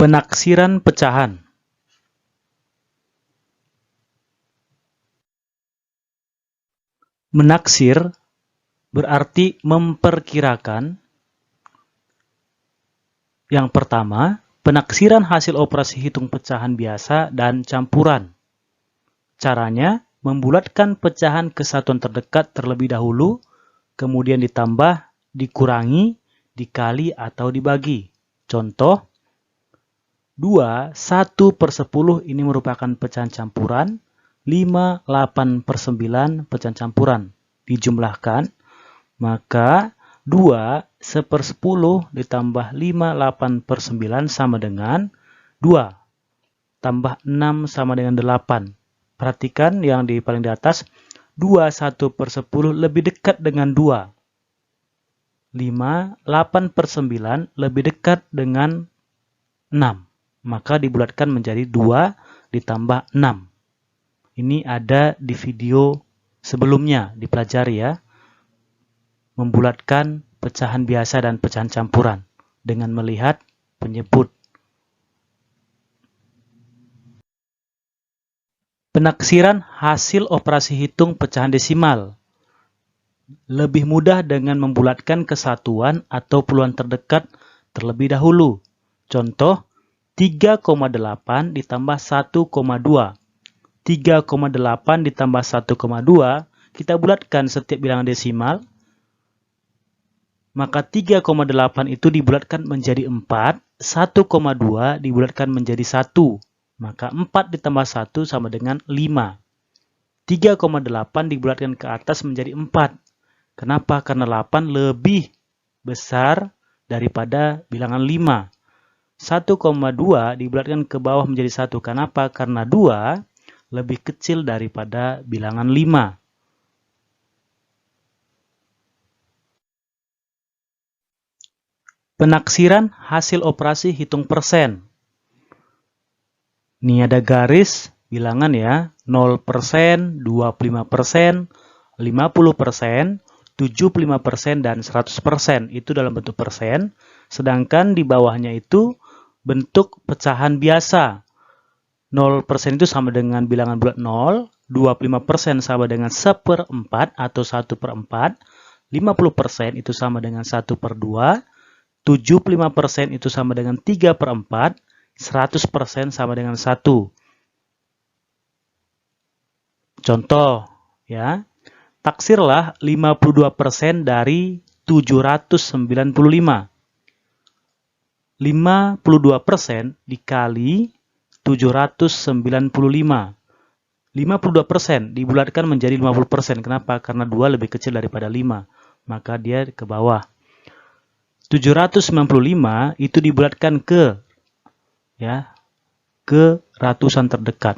Penaksiran pecahan. Menaksir berarti memperkirakan. Yang pertama, penaksiran hasil operasi hitung pecahan biasa dan campuran. Caranya, membulatkan pecahan ke satuan terdekat terlebih dahulu, kemudian ditambah, dikurangi, dikali, atau dibagi. Contoh, 2, 1/10 ini merupakan pecahan campuran, 5, 8/9 pecahan campuran. Dijumlahkan, maka 2, 1/10 ditambah 5, 8/9 sama dengan 2. Tambah 6 sama dengan 8. Perhatikan yang di paling di atas, 2, 1/10 lebih dekat dengan 2. 5, 8/9 lebih dekat dengan 6. Maka dibulatkan menjadi 2 ditambah 6. Ini ada di video sebelumnya, dipelajari ya. Membulatkan pecahan biasa dan pecahan campuran dengan melihat penyebut. Penaksiran hasil operasi hitung pecahan desimal. Lebih mudah dengan membulatkan kesatuan atau puluhan terdekat terlebih dahulu. Contoh, 3,8 ditambah 1,2. 3,8 ditambah 1,2, kita bulatkan setiap bilangan desimal. Maka 3,8 itu dibulatkan menjadi 4, 1,2 dibulatkan menjadi 1. Maka 4 ditambah 1 sama dengan 5. 3,8 dibulatkan ke atas menjadi 4. Kenapa? Karena 8 lebih besar daripada bilangan 5. 1,2 dibulatkan ke bawah menjadi 1. Kenapa? Karena 2 lebih kecil daripada bilangan 5. Penaksiran hasil operasi hitung persen. Ini ada garis bilangan ya, 0%, 25%, 50%, 75%, dan 100%. Itu dalam bentuk persen. Sedangkan di bawahnya itu bentuk pecahan biasa. 0% itu sama dengan bilangan bulat 0, 25% sama dengan 1/4 atau 1/4, 50% itu sama dengan 1/2, 75% itu sama dengan 3/4, 100% sama dengan 1. Contoh, ya, taksirlah 52% dari 795. 52% dikali 795. 52% dibulatkan menjadi 50%. Kenapa? Karena 2 lebih kecil daripada 5. Maka dia ke bawah. 795 itu dibulatkan ke ratusan terdekat.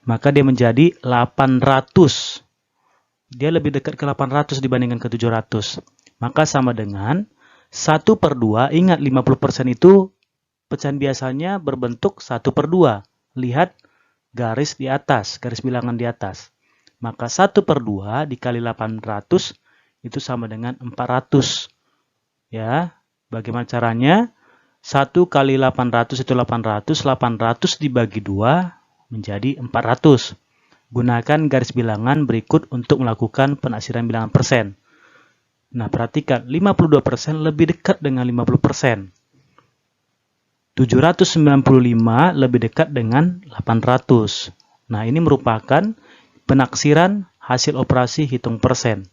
Maka dia menjadi 800. Dia lebih dekat ke 800 dibandingkan ke 700. Maka sama dengan 1/2. Ingat 50% itu pecahan biasanya berbentuk 1/2. Lihat garis di atas, garis bilangan di atas. Maka 1/2 dikali 800 itu sama dengan 400. Ya, bagaimana caranya? 1 kali 800 itu 800. 800 dibagi 2 menjadi 400. Gunakan garis bilangan berikut untuk melakukan penaksiran bilangan persen. Nah, perhatikan, 52% lebih dekat dengan 50%. 795 lebih dekat dengan 800. Nah, ini merupakan penaksiran hasil operasi hitung persen.